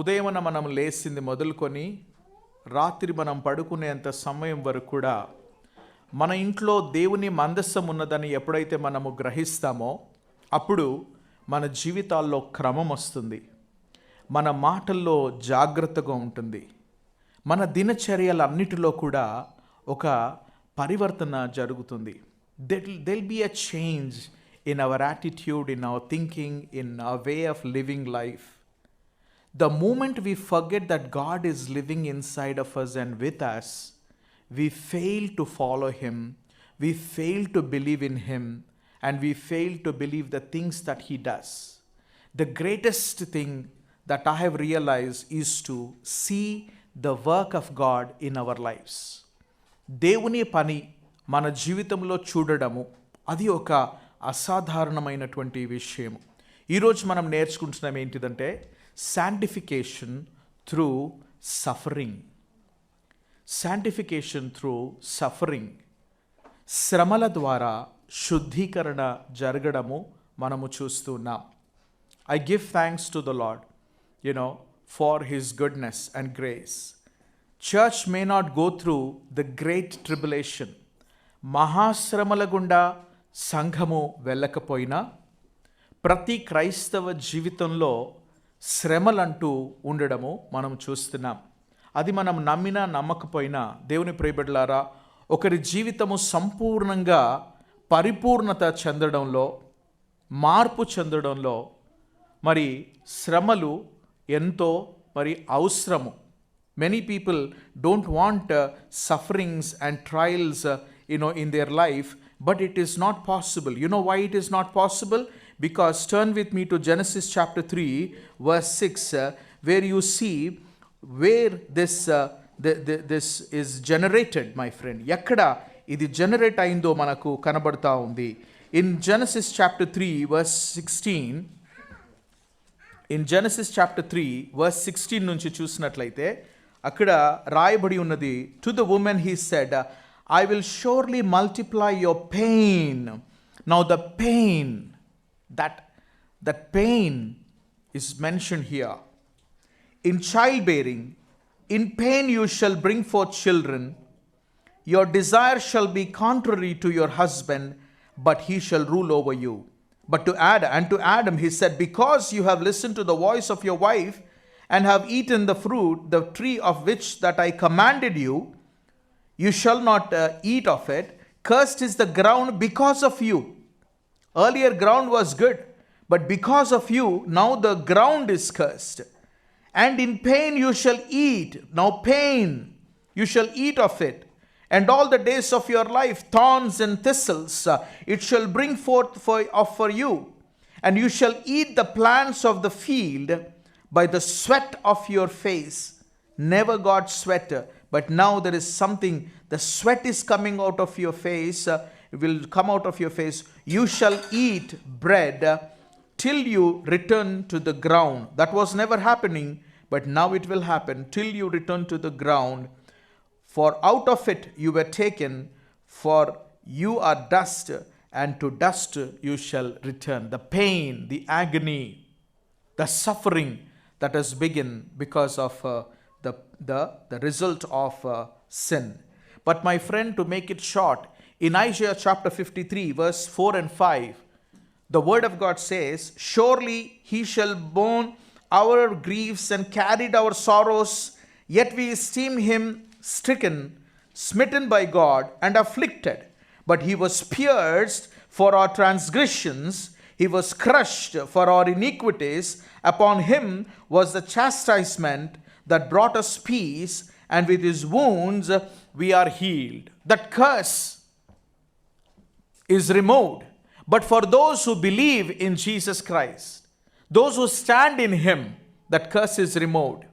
ఉదయమున మనం లేచింది మొదలుకొని రాత్రి మనం పడుకునేంత సమయం వరకు కూడా మన ఇంట్లో దేవుని మందస్సం ఉన్నదని ఎప్పుడైతే మనము గ్రహిస్తామో అప్పుడు మన జీవితాల్లో క్రమం వస్తుంది, మన మాటల్లో జాగ్రత్తగా ఉంటుంది, మన దినచర్యలన్నిటిలో కూడా ఒక పరివర్తన జరుగుతుంది. There'll be a change in our attitude, in our thinking, in our way of living life. The moment we forget that God is living inside of us and with us, we fail to follow Him, we fail to believe in Him, and we fail to believe the things that He does. The greatest thing that I have realized is to see the work of God in our lives. దేవుని పని మన జీవితంలో చూడడము అది ఒక అసాధారణమైనటువంటి విషయం. ఈరోజు మనం నేర్చుకుంటున్నాం ఏంటిదంటే sanctification through suffering. Sanctification through suffering, శ్రమల ద్వారా శుద్ధీకరణ జరగడము మనము చూస్తున్నాం. I give thanks to the Lord, for His goodness and grace. Church may not go through the great tribulation. మహాశ్రమల గుండా సంఘము వెళ్ళకపోయినా ప్రతి క్రైస్తవ జీవితంలో శ్రమలంటూ ఉండడము మనం చూస్తున్నాం. అది మనం నమ్మినా నమ్మకపోయినా దేవుని ప్రియబిడ్డలారా, ఒకరి జీవితము సంపూర్ణంగా పరిపూర్ణత చెందడంలో, మార్పు చెందడంలో మరి శ్రమలు ఎంతో అవసరము. Many people don't want sufferings and trials in their life, but it is not possible. You know why it is not possible? Because turn with me to Genesis chapter 3 verse 6 where you see where this is generated, my friend. Ekkada idi generate aindo manaku kanabadta undi. In Genesis chapter 3 verse 16, in Genesis chapter 3 verse 16 నుంచి చూసినట్లయితే అక్కడ రాయబడి ఉన్నది, to the woman he said, I will surely multiply your pain. Now the pain, that pain is mentioned here. In childbearing, in pain you shall bring forth children. Your desire shall be contrary to your husband, but he shall rule over you. But to Adam he said, because you have listened to the voice of your wife and have eaten the fruit, the tree of which that I commanded you, you shall not eat of it. Cursed is the ground because of you. Earlier ground was good, but because of you, now the ground is cursed. And in pain you shall eat. Now pain, you shall eat of it. And all the days of your life, thorns and thistles, it shall bring forth for you. And you shall eat the plants of the field by the sweat of your face. Never got sweat, but now there is something, the sweat is coming out of your face, it will come out of your face. You shall eat bread till you return to the ground. That was never happening, but now it will happen, till you return to the ground. For out of it you were taken, for you are dust, and to dust you shall return. The pain, the agony, the suffering that has begun because of the result of sin. But my friend, to make it short, in Isaiah chapter 53 verse 4 and 5, the word of God says, surely he shall borne our griefs and carried our sorrows, yet we esteem him stricken, smitten by God, and afflicted. But he was pierced for our transgressions, he was crushed for our iniquities. Upon him was the chastisement that brought us peace, and with his wounds we are healed. That curse is removed. But for those who believe in Jesus Christ, those who stand in him, that curse is removed.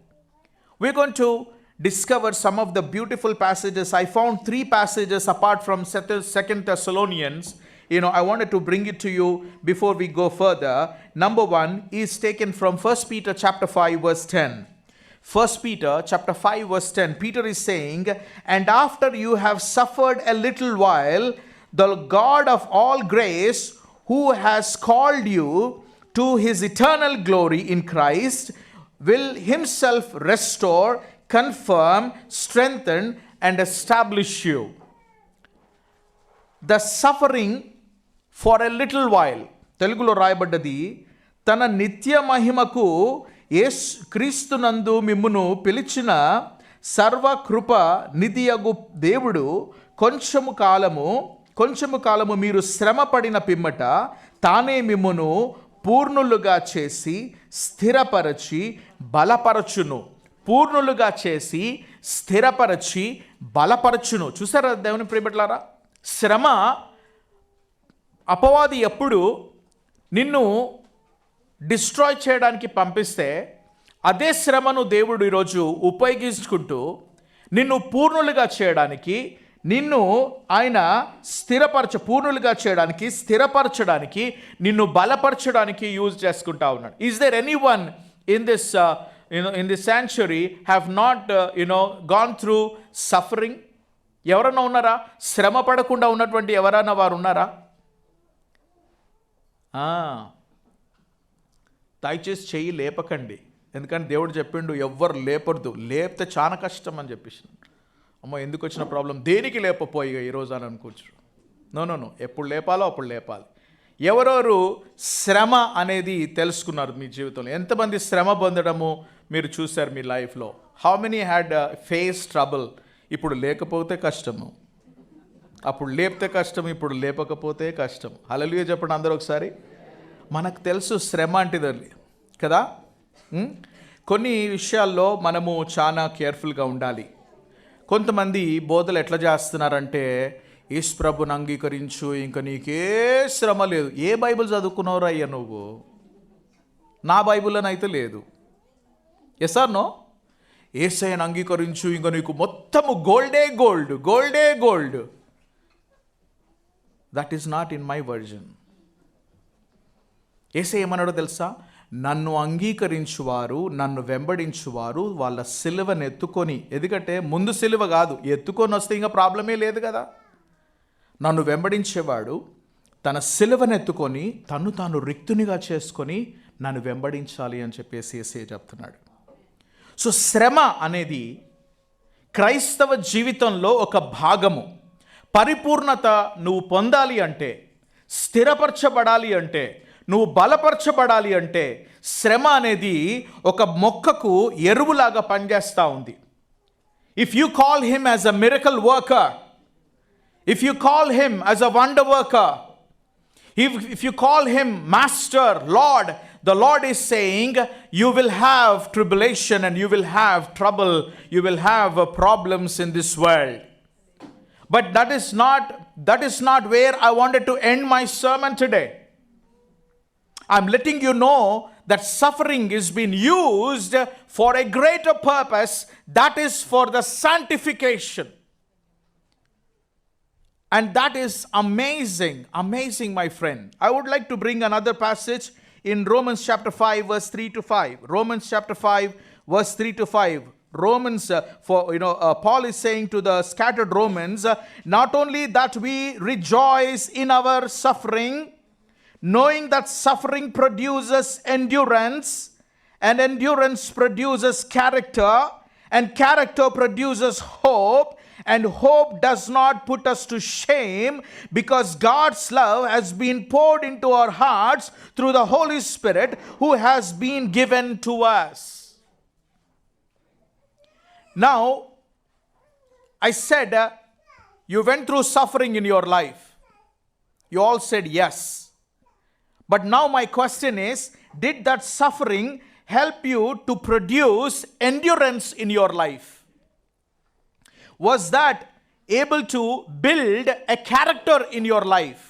We're going to discover some of the beautiful passages. I found 3 passages apart from 2 Thessalonians. I wanted to bring it to you before we go further. Number 1 is taken from 1 Peter chapter 5 verse 10. 1 Peter chapter 5 verse 10. Peter is saying, and after you have suffered a little while, the God of all grace, who has called you to his eternal glory in Christ, will himself restore, confirm, strengthen, and establish you. The suffering for a little while, తెలుగులో రాయబడ్డది, తన నిత్య మహిమకు క్రీస్తునందు మిమ్మును పిలిచిన సర్వకృప నిధియగు దేవుడు కొంచెము కాలము మీరు శ్రమపడిన పిమ్మట తానే మిమ్మును పూర్ణులుగా చేసి స్థిరపరచి బలపరచును. పూర్ణులుగా చేసి స్థిరపరచి బలపరచును. చూసారా దేవుని ప్రియబిడ్డలారా, శ్రమ, అపవాది ఎప్పుడు నిన్ను డిస్ట్రాయ్ చేయడానికి పంపిస్తే అదే శ్రమను దేవుడు ఈరోజు ఉపయోగించుకుంటూ నిన్ను పూర్ణులుగా చేయడానికి, నిన్ను ఆయన పూర్ణులుగా చేయడానికి, స్థిరపరచడానికి, నిన్ను బలపరచడానికి యూజ్ చేసుకుంటా ఉన్నాడు. Is there anyone in this sanctuary have not gone through suffering? ఎవరన్నా ఉన్నారా? శ్రమ పడకుండా ఉన్నటువంటి ఎవరన్నా వారు ఉన్నారా? దయచేసి చెయ్యి లేపకండి, ఎందుకంటే దేవుడు చెప్పిండు ఎవ్వరు లేపొద్దు, లేపితే చాలా కష్టం అని చెప్పేసి. అమ్మో ఎందుకు వచ్చిన ప్రాబ్లం, దేనికి లేపపోయి ఈరోజు అని అనుకోవచ్చు. నో, ఎప్పుడు లేపాలో అప్పుడు లేపాలి. ఎవరెవరు శ్రమ అనేది తెలుసుకున్నారు మీ జీవితంలో? ఎంతమంది శ్రమ పొందడము మీరు చూశారు మీ లైఫ్లో? How many had face trouble? ఇప్పుడు లేకపోతే కష్టము, అప్పుడు లేపితే కష్టం, ఇప్పుడు లేపకపోతే కష్టం. హల్లెలూయా చెప్పండి అందరూ ఒకసారి. మనకు తెలుసు శ్రమ అంటేది కదా. కొన్ని విషయాల్లో మనము చాలా కేర్ఫుల్గా ఉండాలి. కొంతమంది బోధలు ఎట్లా చేస్తున్నారంటే, యేసు ప్రభుని అంగీకరించు, ఇంకా నీకే శ్రమ లేదు. ఏ బైబిల్ చదువుకున్నావురా అయ్యా నువ్వు? నా బైబిల్లోనైతే లేదు. Yes or no? యేసయ్యను అంగీకరించు, ఇంకా నీకు మొత్తము గోల్డే gold. That is not in my version. Yesayya ఏమన్నాడో తెలుసా? నన్ను అంగీకరించువారు, నన్ను వెంబడించువారు వాళ్ళ సిలువను ఎత్తుకొని, ఎందుకంటే ముందు సిలువ కాదు, ఎత్తుకొని వస్తే ఇంకా ప్రాబ్లమే లేదు కదా. నన్ను వెంబడించేవాడు తన సిలువను ఎత్తుకొని తాను రిక్తునిగా చేసుకొని నన్ను వెంబడించాలి అని చెప్పేసి యేసయ్య చెప్తున్నాడు. సో శ్రమ అనేది క్రైస్తవ జీవితంలో ఒక భాగము. పరిపూర్ణత నువ్వు పొందాలి అంటే, స్థిరపరచబడాలి అంటే, నువ్వు బలపరచబడాలి అంటే శ్రమ అనేది ఒక మొక్కకు ఎరువులాగా పనిచేస్తూ ఉంది. If you call him as a miracle worker, if you call him as a wonder worker, if you call him master, lord, the Lord is saying you will have tribulation and you will have trouble, you will have problems in this world. But that is not where I wanted to end my sermon today. I'm letting you know that suffering is being used for a greater purpose, that is for the sanctification. And that is amazing, my friend. I would like to bring another passage in Romans chapter 5 verse 3 to 5. Romans chapter 5 verse 3 to 5. Paul is saying to the scattered Romans, not only that we rejoice in our suffering, knowing that suffering produces endurance, and endurance produces character, and character produces hope, and hope does not put us to shame, because God's love has been poured into our hearts through the Holy Spirit who has been given to us. Now, I said you went through suffering in your life. You all said yes. But now my question is, did that suffering help you to produce endurance in your life? Was that able to build a character in your life?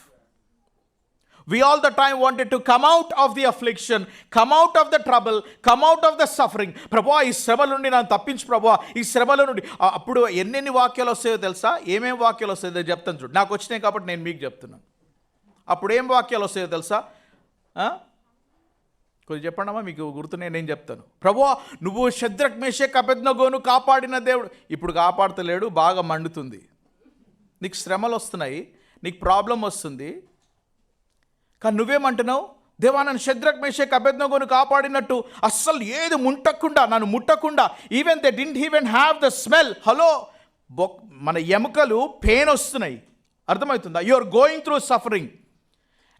We all the time wanted to come out of the affliction, come out of the trouble, come out of the suffering. ప్రభువా ఈ శ్రమల నుండి నన్ను తప్పించు ప్రభువా, ఈ శ్రమల నుండి. అప్పుడు ఎన్నెన్ని వాక్యాలు వస్తాయో తెలుసా? ఏమేమి వాక్యాలు వస్తాయో చెప్తాను చూడు. నాకు వచ్చినాయి కాబట్టి నేను మీకు చెప్తున్నాను. అప్పుడు ఏం వాక్యాలు వస్తాయో తెలుసా? కొంచెం చెప్పండమ్మా, మీకు గుర్తున్నాయి, నేను చెప్తాను. ప్రభువా నువ్వు షద్రక్ మేషక్ అబేద్నెగోను కాపాడిన దేవుడు. ఇప్పుడు కాపాడతలేడు, బాగా మండుతుంది, నీకు శ్రమలు వస్తున్నాయి, నీకు ప్రాబ్లం వస్తుంది. కానీ నువ్వేమంటున్నావు? దేవా నన్ను షద్రక్ మేషక్ అబేద్నెగోను కాపాడినట్టు అస్సలు ఏది నన్ను ముట్టకుండా, even they didn't even have the smell. Hello, మన ఎముకలు పెయిన్ వస్తున్నాయి, అర్థమవుతుందా? You are going through suffering,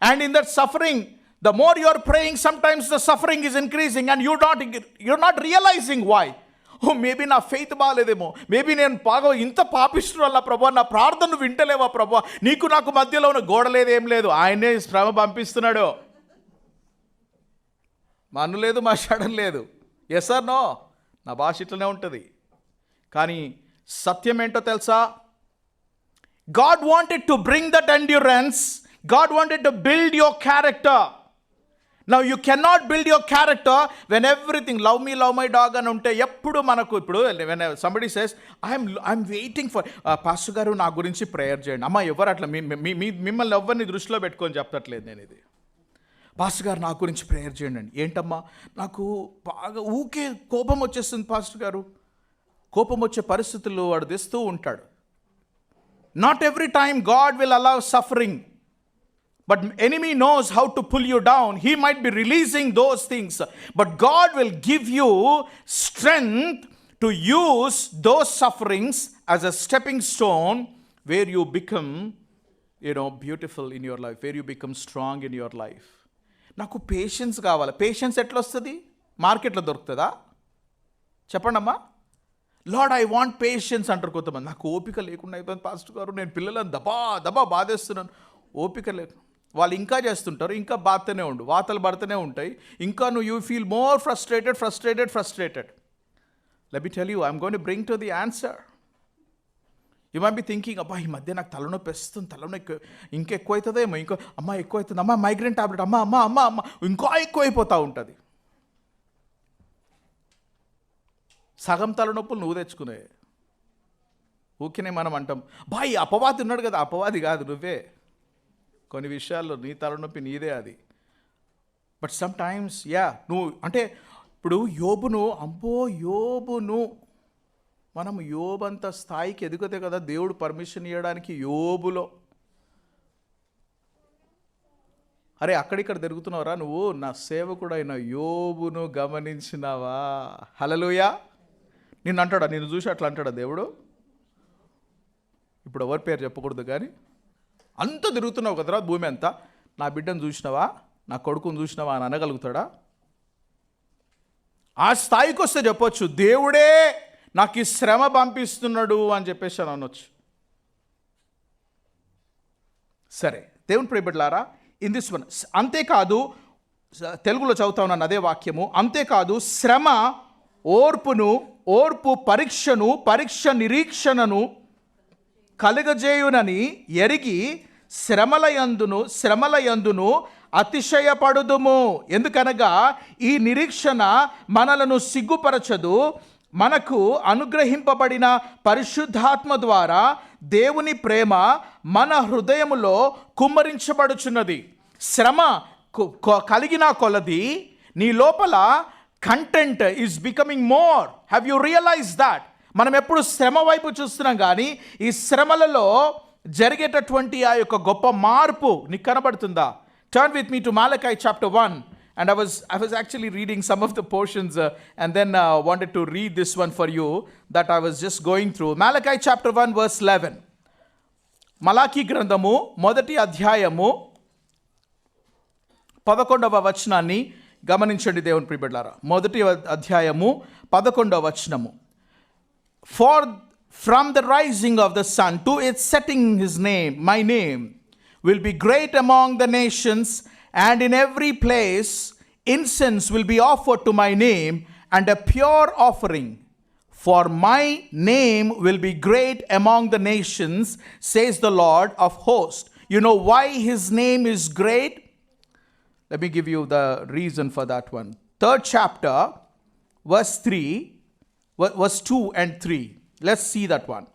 and in that suffering the more you are praying, sometimes the suffering is increasing and you're not realizing why. Oh, maybe నా faith బాగాలేదేమో, maybe నేను బాగా ఇంత పాపిష్టుడు వల్ల ప్రభా, నా ప్రార్థన వింటలేవా ప్రభా, నీకు నాకు మధ్యలో ఉన్న గోడ లేదు, ఏం లేదు, ఆయనే శ్రమ పంపిస్తున్నాడు. మన్ను లేదు, మాట్లాడడం లేదు. Yes or no? నా భాష ఇట్లనే ఉంటుంది. కానీ సత్యం ఏంటో తెలుసా? God wanted to bring that endurance. God wanted to build your character. Now you cannot build your character when everything love me, love my dog అని ఉంటే ఎప్పుడు మనకు, ఇప్పుడు when somebody says I'm waiting for pastor గారు నా గురించి prayer చేయండి. అమ్మ ఎవరు అట్లా మిమ్మల్ని ఎవరిని దృష్టిలో పెట్టుకొని చెప్తట్లేదు నేను ఇది. పాస్టర్ గారు నా గురించి ప్రేయర్ చేయండి అండి. ఏంటమ్మా, నాకు బాగా ఊకే కోపం వచ్చేస్తుంది పాస్టర్ గారు. కోపం వచ్చే పరిస్థితులు వాడు తెస్తూ ఉంటాడు. Not every time God will allow suffering. But enemy knows how to pull you down. He might be releasing those things. But God will give you strength to use those sufferings as a stepping stone where you become, beautiful in your life, where you become strong in your life. నాకు patience కావాలి. Patience ఎట్లా వస్తుంది? మార్కెట్లో దొరుకుతుందా? చెప్పండమ్మా. Lord I want patience అంటారు కొంతమంది. నాకు ఓపిక లేకుండా అయిపోయింది పాస్టర్ గారు, నేను పిల్లలను దబా బాధేస్తున్నాను. ఓపిక లేదు. వాళ్ళు ఇంకా చేస్తుంటారు, ఇంకా బాధతోనే ఉండు, వాతలు పడుతూనే ఉంటాయి. ఇంకా you feel more frustrated. Let me tell you, I'm going to bring to the answer. You might be thinking, అబ్బా ఈ మధ్య నాకు తలనొప్పి వస్తుంది, తలనొప్పి ఇంకా ఎక్కువ అవుతుందేమో, ఎక్కువ అవుతుంది, అమ్మ మైగ్రేన్ టాబ్లెట్, అమ్మ ఇంకా ఎక్కువ అయిపోతూ ఉంటుంది. సగం తలనొప్పులు నువ్వు తెచ్చుకునే. ఊరికనే మనం అంటాం, ఈ అపవాది ఉన్నాడు కదా. అపవాది కాదు, నువ్వే. కొన్ని విషయాల్లో నీ తలనొప్పి నీదే అది. బట్ సమ్ టైమ్స్ నువ్వు అంటే ఇప్పుడు యోబును మనం యోబంత స్థాయికి ఎదుగుతే కదా దేవుడు పర్మిషన్ ఇవ్వడానికి. యోబులో అరే అక్కడిక్కడ తిరుగుతున్నావురా నువ్వు, నా సేవకుడైన యోబును గమనించినావా? హల్లెలూయా. నిన్ను అంటాడా, నిన్ను చూసి అట్లా అంటాడా దేవుడు? ఇప్పుడు ఎవరి పేరు చెప్పకూడదు కానీ అంత తిరుగుతున్నావు కదరా భూమి అంతా, నా బిడ్డను చూసినావా, నా కొడుకును చూసినావా అని అనగలుగుతాడా? ఆ స్థాయికి వస్తే చెప్పొచ్చు, దేవుడే నాకు ఈ శ్రమ పంపిస్తున్నాడు అని చెప్పేసి అని అనొచ్చు. సరే, దేవుని ప్రియబిడ్డలారా, ఇన్ దిస్ వన్ అంతేకాదు, తెలుగులో చదువుతా ఉన్నాను అదే వాక్యము. అంతేకాదు శ్రమ ఓర్పు పరీక్ష నిరీక్షణను కలుగజేయునని ఎరిగి శ్రమలయందును అతిశయపడుదుము. ఎందుకనగా ఈ నిరీక్షణ మనలను సిగ్గుపరచదు, మనకు అనుగ్రహింపబడిన పరిశుద్ధాత్మ ద్వారా దేవుని ప్రేమ మన హృదయములో కుమ్మరించబడుచున్నది. శ్రమ కలిగిన కొలది నీ లోపల content is becoming more. Have you realize that? మనం ఎప్పుడు శ్రమ వైపు చూస్తున్నాం, కానీ ఈ శ్రమలలో జరిగేటటువంటి ఆ యొక్క గొప్ప మార్పు నీకు కనబడుతుందా? Turn with me to Malachi chapter 1. And I was actually reading some of the portions and then wanted to read this one for you that I was just going through. Malachi chapter 1 verse 11. Malachi గ్రంథము 1వ అధ్యాయము 11వ వచనాన్ని గమనించండి దేవుని ప్రియబిడ్డలారా. 1వ అధ్యాయము 11వ వచనము. For from the rising of the sun to its setting my name will be great among the nations, and in every place incense will be offered to my name, and a pure offering. For my name will be great among the nations, says the Lord of hosts. You know why his name is great? Let me give you the reason for that one. 3rd chapter, verse 2 and 3. Let's see that one.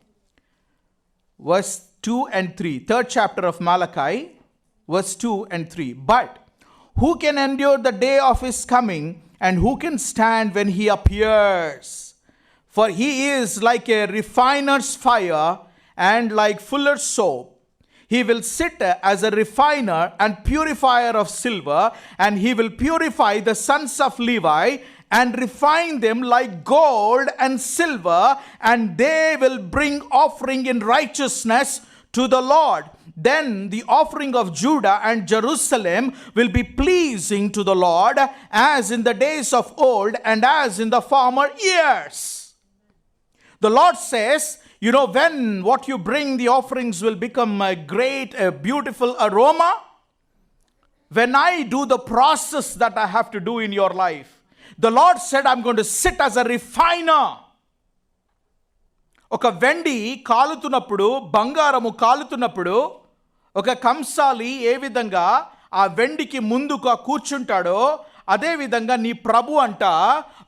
Verse 2 and 3. 3rd chapter of Malachi, verse 2 and 3. But who can endure the day of his coming, and who can stand when he appears? For he is like a refiner's fire and like fuller's soap. He will sit as a refiner and purifier of silver, and he will purify the sons of Levi and refine them like gold and silver, and they will bring offering in righteousness to the Lord. Then the offering of Judah and Jerusalem will be pleasing to the Lord, as in the days of old and as in the former years. The Lord says, when what you bring, the offerings will become a great, a beautiful aroma. When I do the process that I have to do in your life, the Lord said, I'm going to sit as a refiner. ఒక వెండి కాలుతున్నప్పుడు, బంగారము కాలుతున్నప్పుడు, ఒక కంసాలి ఏ విధంగా ఆ వెండికి ముందుగా కూర్చుంటాడో, అదే విధంగా నీ ప్రభు అంట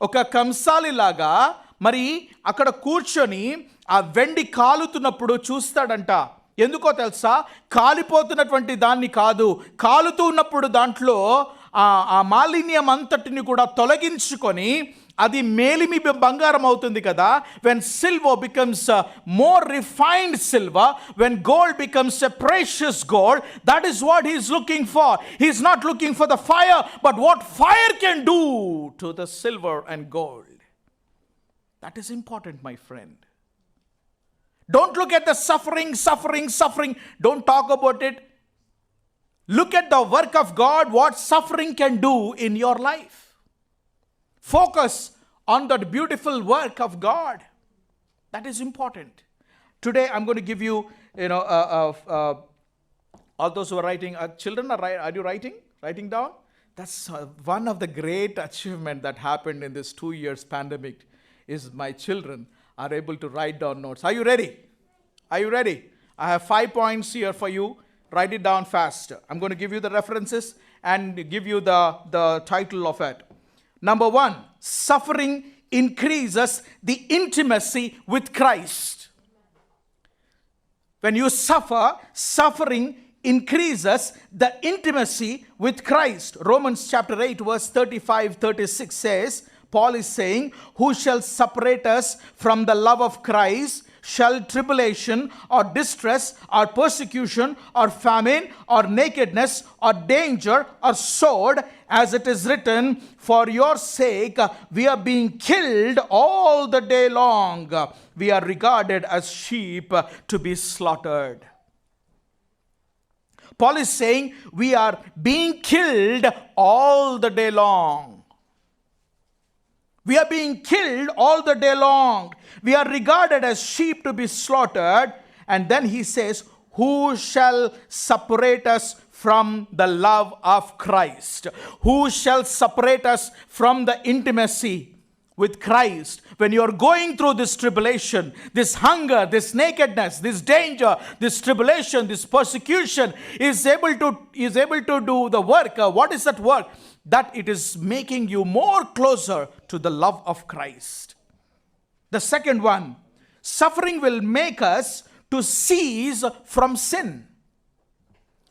ఒక కంసాలిలాగా మరి అక్కడ కూర్చొని ఆ వెండి కాలుతున్నప్పుడు చూస్తాడంట. ఎందుకో తెలుసా? కాలిపోతున్నటువంటి దాన్ని కాదు, కాలుతూ ఉన్నప్పుడు దాంట్లో ఆ మాలిన్యం అంతటిని కూడా తొలగించుకొని అది మేలిమి బంగారం అవుతుంది కదా. When silver becomes more refined silver, when gold becomes a precious gold, that is what he is looking for. He is not looking for the fire, but what fire can do to the silver and gold. That is important, my friend. Don't look at the suffering. Don't talk about it. Look at the work of God, what suffering can do in your life. Focus on that beautiful work of God. That is important. Today I'm going to give you, all those who are writing, children, are you writing down? That's one of the great achievements that happened in this 2 years pandemic, is my children are able to write down notes. Are you ready? I have 5 points here for you. Write it down fast. I'm going to give you the references and give you the title of it. Number 1, suffering increases the intimacy with Christ. When you suffer, suffering increases the intimacy with Christ. Romans chapter 8 verse 35-36 says, Paul is saying, who shall separate us from the love of Christ? Shall tribulation or distress or persecution or famine or nakedness or danger or sword? As it is written, for your sake we are being killed all the day long. We are regarded as sheep to be slaughtered. Paul is saying we are being killed all the day long. We are being killed all the day long. We are regarded as sheep to be slaughtered. And then he says, who shall separate us from the love of Christ? Who shall separate us from the intimacy with Christ? When you are going through this tribulation, this hunger, this nakedness, this danger, this tribulation, this persecution, is able to do the work. What is that work? That it is making you more closer to the love of Christ. The second one, suffering will make us to cease from sin.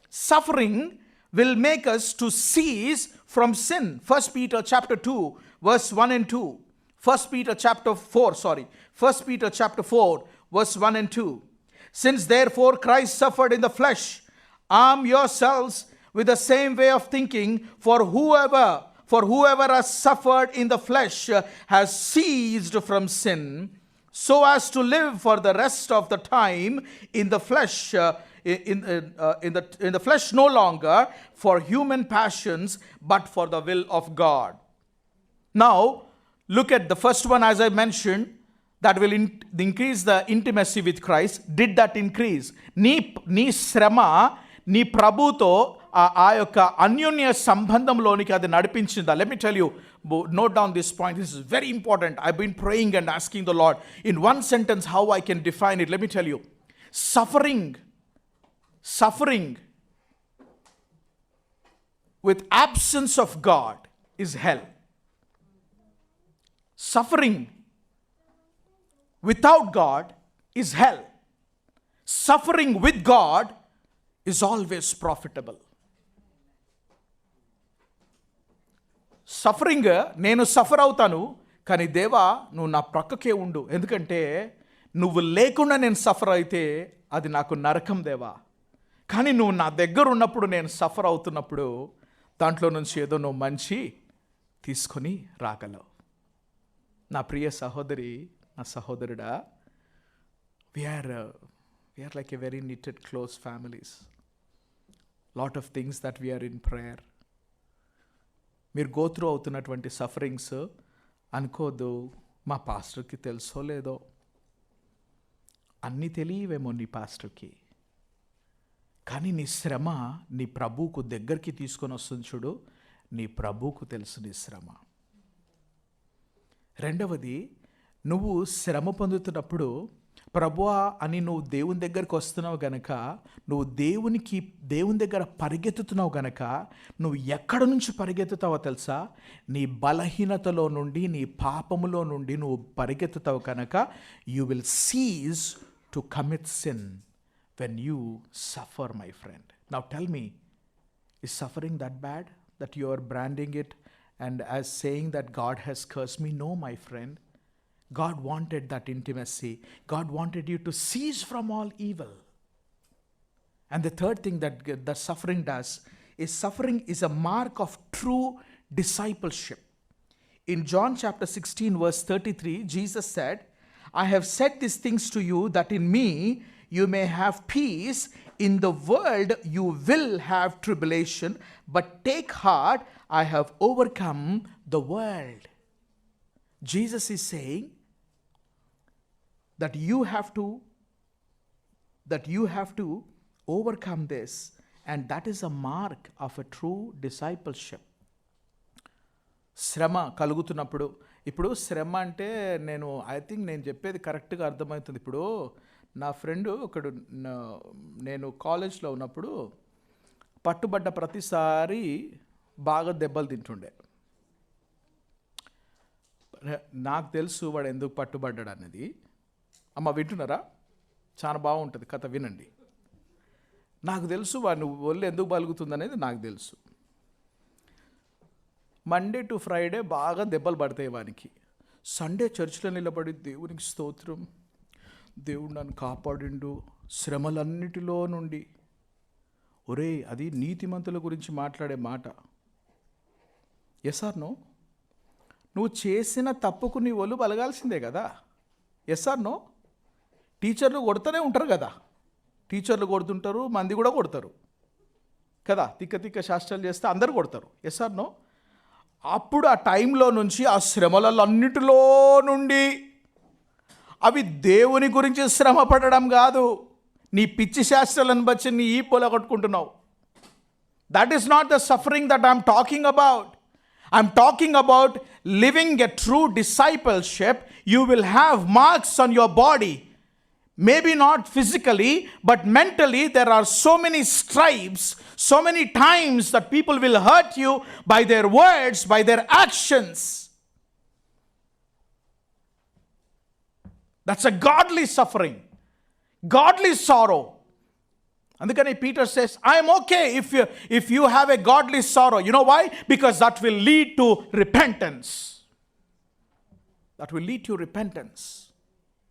Suffering will make us to cease from sin. 1 Peter chapter 2 verse 1 and 2. 1 Peter chapter 4 verse 1 and 2. Since therefore Christ suffered in the flesh, arm yourselves with the same way of thinking, for whoever has suffered in the flesh has ceased from sin, so as to live for the rest of the time in the flesh, in the flesh no longer for human passions, but for the will of God. Now, look at the first one, as I mentioned, that will increase the intimacy with Christ. Did that increase? నీ శ్రమ నీ ప్రభుతో ఆ యొక్క అన్యోన్య సంబంధంలోనికి అది నడిపించిందా? Let me tell you, note down this point. This is very important. I've been praying and asking the Lord in one sentence how I can define it. Let me tell you, suffering with absence of God is hell. Suffering without God is hell. Suffering with God is always profitable. Suffering, నేను suffer అవుతాను, కానీ దేవా నువ్వు నా ప్రక్కకే ఉండు, ఎందుకంటే నువ్వు లేకుండా నేను సఫర్ అయితే అది నాకు నరకం దేవా. కానీ నువ్వు నా దగ్గర ఉన్నప్పుడు, నేను సఫర్ అవుతున్నప్పుడు దాంట్లో నుంచి ఏదో నువ్వు మంచి తీసుకొని రాగలవు. నా ప్రియ సహోదరి, నా సహోదరుడా, we are like a very knitted close families. Lot of things that we are in prayer. మీరు గో త్రూ అవుతున్నటువంటి సఫరింగ్స్ అనుకోదు మా పాస్టర్కి తెలుసో లేదో. అన్నీ తెలియవేమో నీ పాస్టర్కి, కానీ నీ శ్రమ నీ ప్రభువుకు దగ్గరికి తీసుకొని వస్తుంది చూడు, నీ ప్రభువుకు తెలుసు నీ శ్రమ. రెండవది, నువ్వు శ్రమ పొందుతున్నప్పుడు ప్రభువా అని నువ్వు దేవుని దగ్గరికి వస్తున్నావు గనక, నువ్వు దేవుని దగ్గర పరిగెత్తుతున్నావు గనక, నువ్వు ఎక్కడ నుంచి పరిగెత్తుతావో తెలుసా? నీ బలహీనతలో నుండి, నీ పాపములో నుండి నువ్వు పరిగెత్తుతావు కనుక you will cease to commit sin when you suffer, my friend. Now tell me, is suffering that bad that you are branding it and as saying that God has cursed me? No, my friend. God wanted that intimacy. God wanted you to cease from all evil. And the third thing that suffering does is, suffering is a mark of true discipleship. In John chapter 16 verse 33, Jesus said, I have said these things to you that in me you may have peace. In the world you will have tribulation, but take heart, I have overcome the world. Jesus is saying that you have to overcome this, and that is a mark of a true discipleship. శ్రమ కలుగుతున్నప్పుడు, ఇప్పుడు శ్రమ అంటే I think నేను చెప్పేది కరెక్ట్గా అర్థమవుతుంది. ఇప్పుడు నా ఫ్రెండు ఒకడు, నేను కాలేజ్లో ఉన్నప్పుడు పట్టుబడ్డ ప్రతిసారి బాగా దెబ్బలు తింటుండే. నాకు తెలుసు వాడు ఎందుకు పట్టుబడ్డాడు అన్నది. అమ్మ వింటున్నారా? చాలా బాగుంటుంది కథ, వినండి. నాకు తెలుసు వాడు ఒళ్ళు ఎందుకు బలుగుతుంది అనేది నాకు తెలుసు. మండే టు ఫ్రైడే బాగా దెబ్బలు పడతాయి వానికి. సండే చర్చిలో నిలబడి దేవునికి స్తోత్రం, దేవుడు నన్ను కాపాడిండు శ్రమలన్నిటిలో నుండి. ఒరే, అది నీతిమంతుల గురించి మాట్లాడే మాట. Yes or no? నువ్వు చేసిన తప్పుకు నీ ఒళ్ళు బలగాల్సిందే కదా. Yes or no? టీచర్లు కొడుతూనే ఉంటారు కదా, టీచర్లు కొడుతుంటారు, మంది కూడా కొడతారు కదా, తిక్క శాస్త్రాలు చేస్తే అందరు కొడతారు. Yes or no? అప్పుడు ఆ టైంలో నుంచి, ఆ శ్రమలన్నిటిలో నుండి, అవి దేవుని గురించి శ్రమ పడడం కాదు, నీ పిచ్చి శాస్త్రాలను బట్టి నీ ఈ పొలగొట్టుకుంటున్నావు. That is not the suffering that I'm talking about. I'm talking about living a true discipleship. You will have marks on your body. Maybe not physically, but mentally there are so many stripes, so many times that people will hurt you by their words, by their actions. That's a godly suffering, godly sorrow. అందుకని Peter says, I'm okay if you have a godly sorrow. You know why? Because that will lead to repentance. That will lead to repentance.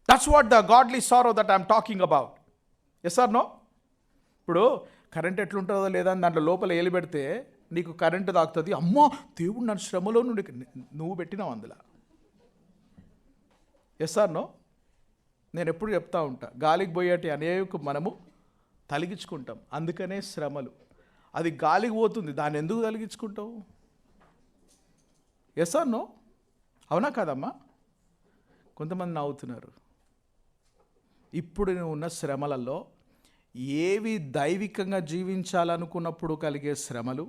That's what the godly sorrow that I'm talking about. Yes or no? ఇప్పుడు current ఎట్లుంటుందో లేదా అని దాంట్లో లోపల ఏలు పెడితే నీకు current తాకుతుంది. అమ్మో, దేవుడు నన్ను శ్రమలో నుండి, నువ్వు పెట్టినావు అందులో. Yes or no? నేను ఎప్పుడు చెప్తా ఉంటా, గాలికి పోయేటి అనేక మనము తలిగించుకుంటాం. అందుకనే శ్రమలు. అది గాలికి పోతుంది, దాన్ని ఎందుకు తలిగించుకుంటావు? Yes or no? అవునా కాదమ్మా? కొంతమంది నవ్వుతున్నారు. ఇప్పుడు నువ్వు ఉన్న శ్రమలలో ఏవి దైవికంగా జీవించాలనుకున్నప్పుడు కలిగే శ్రమలు,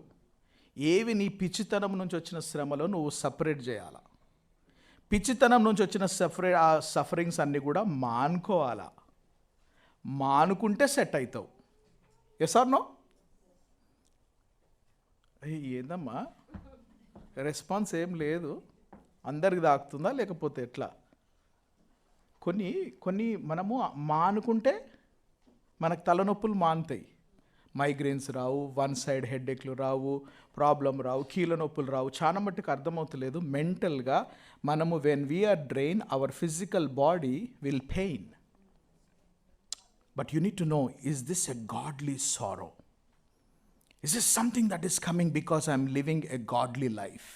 ఏవి నీ పిచ్చితనం నుంచి వచ్చిన శ్రమలో నువ్వు సపరేట్ చేయాలా. పిచ్చితనం నుంచి వచ్చిన ఆ సఫరింగ్స్ అన్నీ కూడా మానుకోవాలా. మానుకుంటే సెట్ అవుతావు. Yes or no? ఏందమ్మా రెస్పాన్స్ ఏం లేదు? అందరికి తాకుతుందా లేకపోతే ఎట్లా? కొన్ని మనము మానుకుంటే మనకు తలనొప్పులు మానుతాయి. మైగ్రేన్స్ రావు, వన్ సైడ్ హెడ్ఏక్లు రావు, ప్రాబ్లం రావు, కీళ్ళ నొప్పులు రావు. చాలా మట్టుకు అర్థమవుతలేదు. మెంటల్గా మనము when we are drain, our physical body will pain. But you need to know, is this a godly sorrow? Is this something that is coming because I'm living a godly life?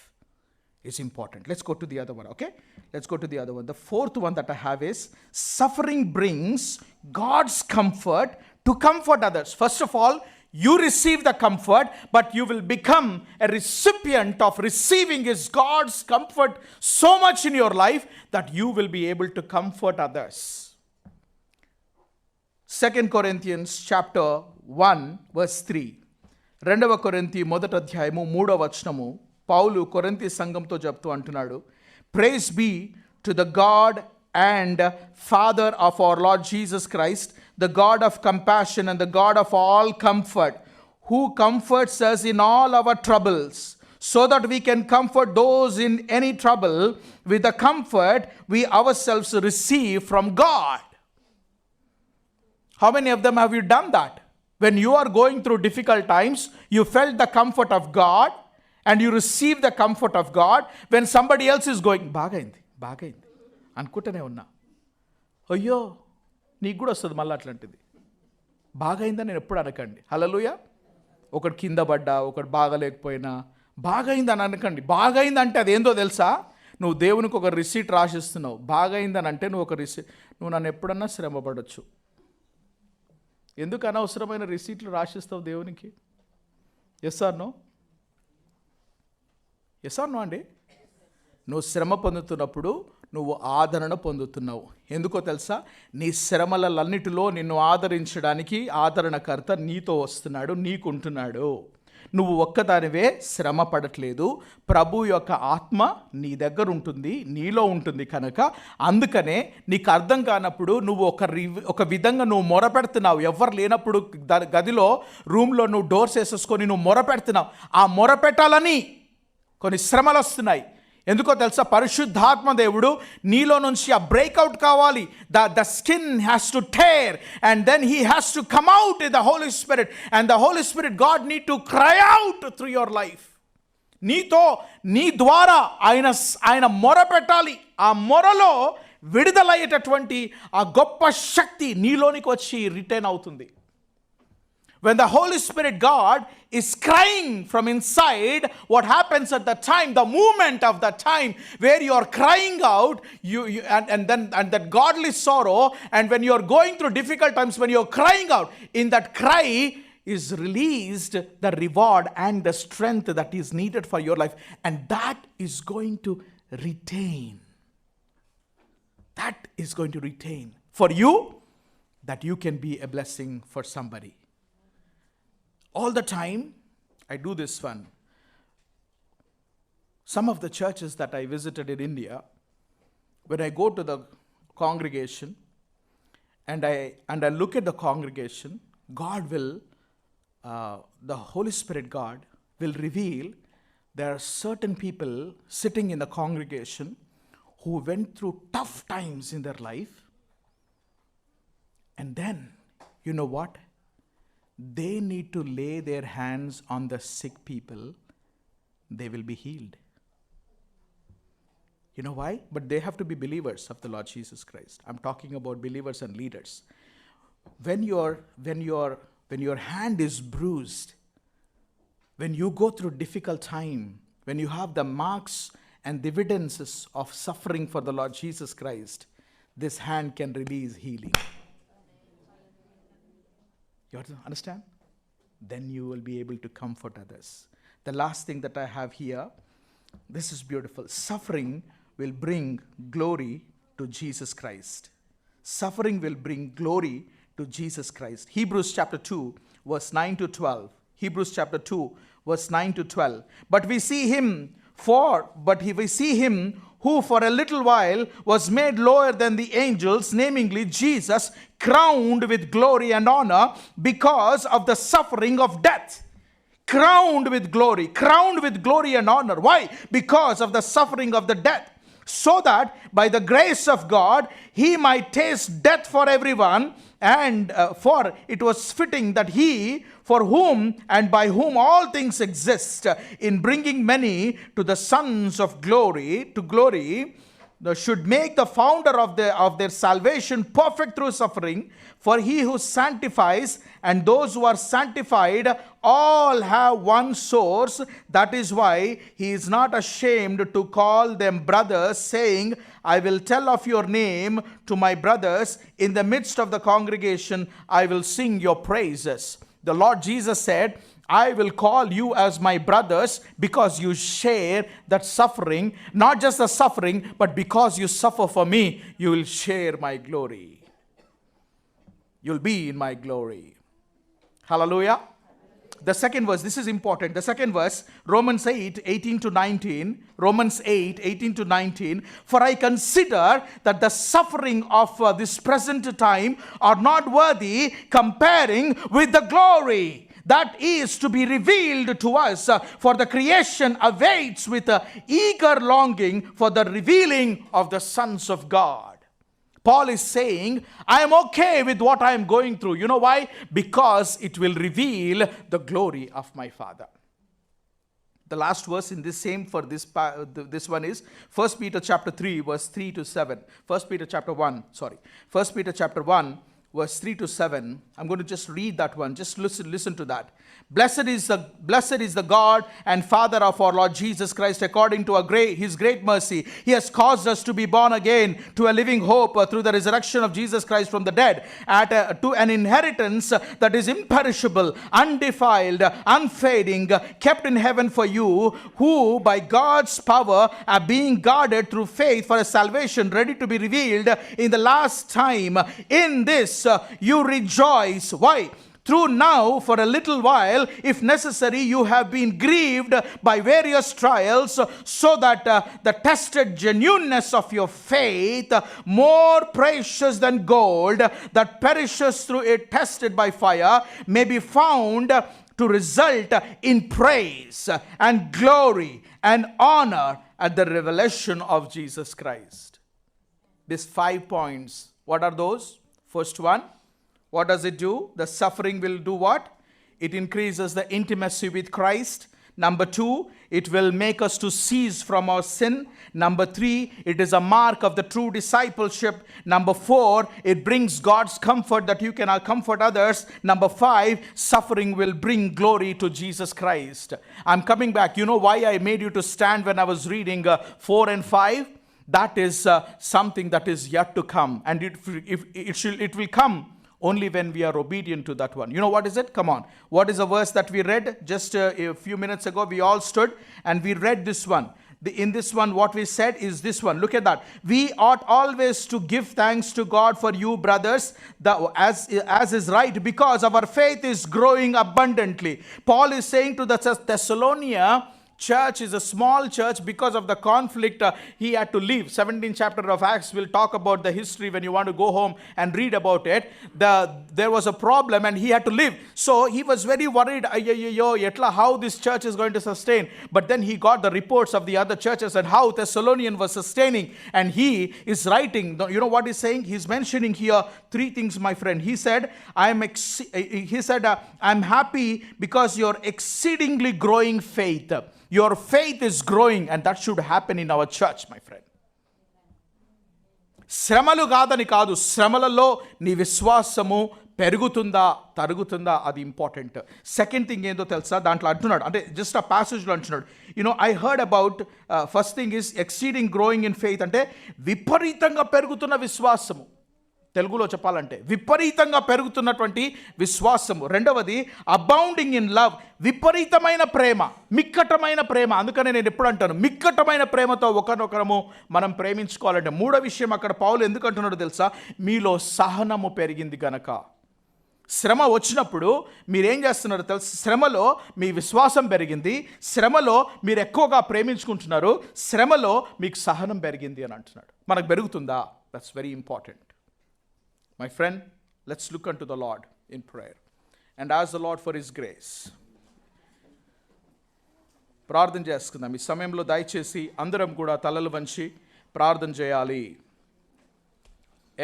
It's important. Let's go to the other one, okay? Let's go to the other one. The fourth one that I have is, suffering brings God's comfort to comfort others. First of all, you receive the comfort, but you will become a recipient of receiving His God's comfort so much in your life that you will be able to comfort others. 2 Corinthians chapter 1 verse 3. 2 కొరింథీ మొదటి అధ్యాయము 3వ వచనము పౌలు కొరింథీ సంఘంతో చెప్తూ అంటున్నాడు, praise be to the god and father of our lord Jesus Christ, the god of compassion and the god of all comfort, who comforts us in all our troubles, so that we can comfort those in any trouble with the comfort we ourselves receive from God. How many of them have you done that? When you are going through difficult times, you felt the comfort of God and you receive the comfort of God. When somebody else is going, బాగైంది అనుకుంటూనే ఉన్నా, అయ్యో నీకు కూడా వస్తుంది మళ్ళీ అట్లాంటిది. బాగైందని నేను ఎప్పుడు అనకండి. హల్లెలూయా. ఒకటి కింద పడ్డా, ఒకటి బాగలేకపోయినా బాగైందని అనకండి. బాగైందంటే అదేందో తెలుసా? నువ్వు దేవునికి ఒక రిసీట్ రాసిస్తున్నావు. బాగైందని అంటే నువ్వు నన్ను ఎప్పుడన్నా శ్రమ పడవచ్చు. ఎందుకు అనవసరమైన రిసీట్లు రాసిస్తావు దేవునికి? Yes or no? Yes or no అండి? నువ్వు శ్రమ పొందుతున్నప్పుడు నువ్వు ఆదరణ పొందుతున్నావు. ఎందుకో తెలుసా? నీ శ్రమలన్నిటిలో నిన్ను ఆదరించడానికి ఆదరణకర్త నీతో వస్తున్నాడు, నీకుంటున్నాడు. నువ్వు ఒక్కదానివే శ్రమ పడట్లేదు. ప్రభు యొక్క ఆత్మ నీ దగ్గర ఉంటుంది, నీలో ఉంటుంది. కనుక అందుకనే నీకు అర్థం కానప్పుడు నువ్వు ఒక విధంగా నువ్వు మొరపెడుతున్నావు. ఎవరు లేనప్పుడు గదిలో రూమ్లో నువ్వు డోర్స్ వేసేసుకొని నువ్వు మొరపెడుతున్నావు. ఆ మొరపెట్టాలని కొన్ని శ్రమలు వస్తున్నాయి. ఎందుకో తెలుసా? పరిశుద్ధాత్మ దేవుడు నీలో నుంచి ఆ బ్రేక్అవుట్ కావాలి. The skin has to tear and then he has to come out in the holy spirit, and the holy spirit god need to cry out through your life. నీ ద్వారా ఆయన మొర పెట్టాలి. ఆ మొరలో విడుదలయ్యేటటువంటి ఆ గొప్ప శక్తి నీలోనికి వచ్చి రిటైన్ అవుతుంది. When the Holy Spirit God is crying from inside, what happens at that time, the moment of that time where you are crying out, and that godly sorrow, and when you are going through difficult times, when you are crying out, in that cry is released the reward and the strength that is needed for your life, and that is going to retain. That is going to retain for you, that you can be a blessing for somebody. All the time, I do this one. Some of the churches that I visited in India, when I go to the congregation and I look at the congregation, God will, the Holy Spirit God will reveal there are certain people sitting in the congregation who went through tough times in their life. And then, you know what? They need to lay their hands on the sick people. They will be healed. You know why? But they have to be believers of the Lord Jesus Christ. I'm talking about believers and leaders. When your hand is bruised, when you go through difficult time, when you have the marks and evidences of suffering for the Lord Jesus Christ, this hand can release healing. You understand? Then you will be able to comfort others. The last thing that I have here, this is beautiful. Suffering will bring glory to Jesus Christ. Suffering will bring glory to Jesus Christ. Hebrews chapter 2, verse 9 to 12. Hebrews chapter 2, verse 9 to 12. But we see him who for a little while was made lower than the angels, namely Jesus, crowned with glory and honor because of the suffering of death. Crowned with glory and honor. Why? Because of the suffering of the death. So that by the grace of God, he might taste death for everyone, and for it was fitting that he, for whom and by whom all things exist, in bringing many to the sons of glory, should make the founder of their salvation perfect through suffering. For he who sanctifies and those who are sanctified all have one source. That is why he is not ashamed to call them brothers, saying, I will tell of your name to my brothers. In the midst of the congregation, I will sing your praises. The Lord Jesus said, I will call you as my brothers because you share that suffering. Not just the suffering, but because you suffer for me, you will share my glory. You'll be in my glory. Hallelujah. The second verse, this is important. The second verse, Romans 8, 18 to 19. Romans 8, 18 to 19. For I consider that the suffering of this present time are not worthy comparing with the glory that is to be revealed to us. For the creation awaits with eager longing for the revealing of the sons of God. Paul is saying, I am okay with what I am going through. You know why? Because it will reveal the glory of my Father. The last verse in this same for this one is 1 Peter chapter 3 verse 3 to 7. 1 Peter chapter 1 verse 3 to 7. I'm going to just read that one. Just listen to that. Blessed is the God and Father of our Lord Jesus Christ. According to his great mercy, he has caused us to be born again to a living hope through the resurrection of Jesus Christ from the dead, to an inheritance that is imperishable, undefiled, unfading, kept in heaven for you, who by God's power are being guarded through faith for a salvation ready to be revealed in the last time. In this you rejoice. Why? Through now, for a little while, if necessary, you have been grieved by various trials, so that the tested genuineness of your faith, more precious than gold, that perishes through it tested by fire, may be found to result in praise and glory and honor at the revelation of Jesus Christ. These 5 points, what are those? First one, what does it do? The suffering will do what? It increases the intimacy with Christ. Number 2, it will make us to cease from our sin. Number 3, it is a mark of the true discipleship. Number 4, it brings God's comfort that you can comfort others. Number 5, suffering will bring glory to Jesus Christ. I'm coming back. You know why I made you to stand when I was reading 4 and 5? That is something that is yet to come. And it will come only when we are obedient to that one. You know what is it? Come on. What is the verse that we read just a few minutes ago? We all stood and we read this one. In this one, what we said is this one. Look at that. We ought always to give thanks to God for you, brothers, as is right, because our faith is growing abundantly. Paul is saying to the Thessalonians, church is a small church because of the conflict he had to leave. 17th chapter of Acts will talk about the history when you want to go home and read about it. There was a problem and he had to leave. So he was very worried, how this church is going to sustain. But then he got the reports of the other churches and how Thessalonian was sustaining. And he is writing, you know what he's saying? He's mentioning here 3 things, my friend. He said, I'm happy because you're exceedingly growing faith. Your faith is growing, and that should happen in our church, my friend. శ్రమలు కాదని కాదు, శ్రమలలో నీ విశ్వాసము పెరుగుతుందా తరుగుతుందా అది important. Second thing ఏందో తెలుసా? దాంట్లో అంటున్నాడు, అంటే జస్ట్ ఆ ప్యాసేజ్లో అంటున్నాడు, I heard about first thing is exceeding growing in faith, అంటే విపరీతంగా పెరుగుతున్న విశ్వాసము. తెలుగులో చెప్పాలంటే విపరీతంగా పెరుగుతున్నటువంటి విశ్వాసము. రెండవది అబౌండింగ్ ఇన్ లవ్, విపరీతమైన ప్రేమ, మిక్కటమైన ప్రేమ. అందుకనే నేను ఎప్పుడు అంటాను, మిక్కటమైన ప్రేమతో ఒకరినొకరము మనం ప్రేమించుకోవాలంటే. మూడో విషయం అక్కడ పౌలు ఎందుకు అంటున్నాడో తెలుసా? మీలో సహనము పెరిగింది గనక. శ్రమ వచ్చినప్పుడు మీరేం చేస్తున్నారో తెలుసు? శ్రమలో మీ విశ్వాసం పెరిగింది, శ్రమలో మీరు ఎక్కువగా ప్రేమించుకుంటున్నారు, శ్రమలో మీకు సహనం పెరిగింది అని అంటున్నాడు. మనకు పెరుగుతుందా? That's very important. My friend, let's look unto the Lord in prayer and ask the Lord for His grace. ప్రార్థన చేసుకుందాం. ఈ సమయంలో దయచేసి అందరం కూడా తలలు వంచి ప్రార్థన చేయాలి.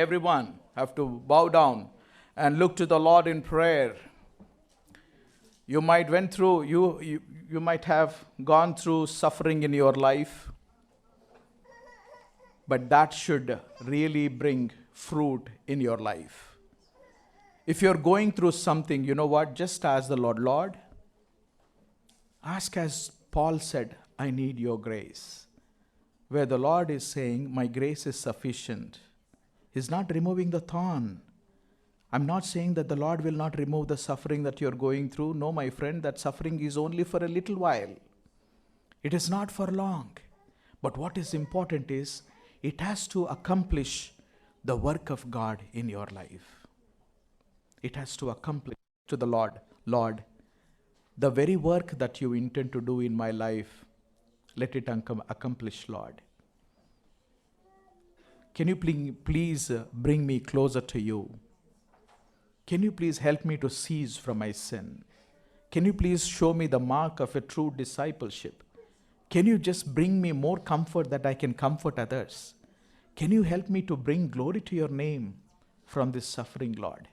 Everyone have to bow down and look to the Lord in prayer. You might have gone through suffering in your life. but that should really bring fruit in your life. If you're going through something, you know what? Just ask the Lord, Lord, ask as Paul said, I need your grace. Where the Lord is saying, my grace is sufficient. He's not removing the thorn. I'm not saying that the Lord will not remove the suffering that you're going through. No, my friend, that suffering is only for a little while. It is not for long. But what is important is, it has to accomplish the work of God in your life. It has to accomplish to the Lord, Lord, the very work that you intend to do in my life, let it accomplish, Lord. Can you please bring me closer to you? Can you please help me to cease from my sin? Can you please show me the mark of a true discipleship? Can you just bring me more comfort that I can comfort others? Can you help me to bring glory to your name from this suffering, Lord?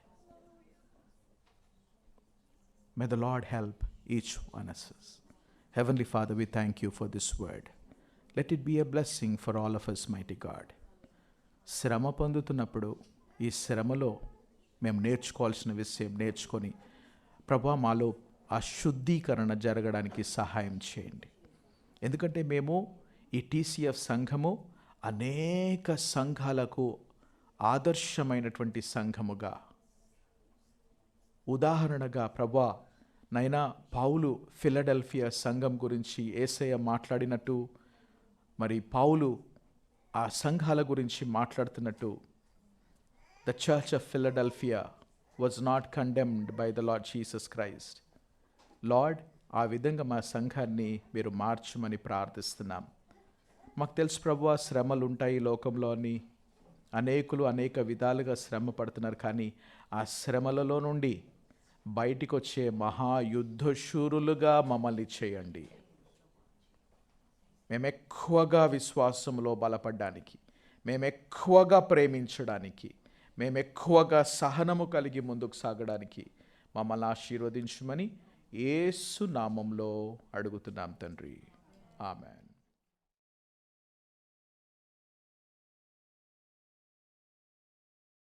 May the Lord help each one of us. Heavenly Father, we thank you for this word. Let it be a blessing for all of us, mighty God. శ్రమ పొందుతున్నప్పుడు ఈ శ్రమలో మేము నేర్చుకోవాల్సిన విషయం నేర్చుకొని, ప్రభా, మాలో ఆ శుద్ధీకరణ జరగడానికి సహాయం చేయండి. ఎందుకంటే మేము ఈ TCF సంఘము అనేక సంఘాలకు ఆదర్శమైనటువంటి సంఘముగా, ఉదాహరణగా, ప్రభా నైనా పౌలు ఫిలడెల్ఫియా సంఘం గురించి యేసయ్య మాట్లాడినట్టు, మరి పౌలు ఆ సంఘాల గురించి మాట్లాడుతున్నట్టు, the church of Philadelphia was not condemned by the Lord Jesus Christ. Lord, ఆ విధంగా మా సంఘాన్ని మీరు మార్చమని ప్రార్థిస్తున్నాం. మాకు తెలుసు ప్రభువా, శ్రమలు ఉంటాయి లోకంలో అని, అనేకులు అనేక విధాలుగా శ్రమ పడుతున్నారు. కానీ ఆ శ్రమలలో నుండి బయటికి వచ్చే మహాయుద్ధశూరులుగా మమ్మల్ని చేయండి. మేము ఎక్కువగా విశ్వాసంలో బలపడడానికి, మేము ఎక్కువగా ప్రేమించడానికి, మేము ఎక్కువగా సహనము కలిగి ముందుకు సాగడానికి మమ్మల్ని ఆశీర్వదించమని యేసు నామంలో అడుగుతున్నాం తండ్రి. ఆమేన్.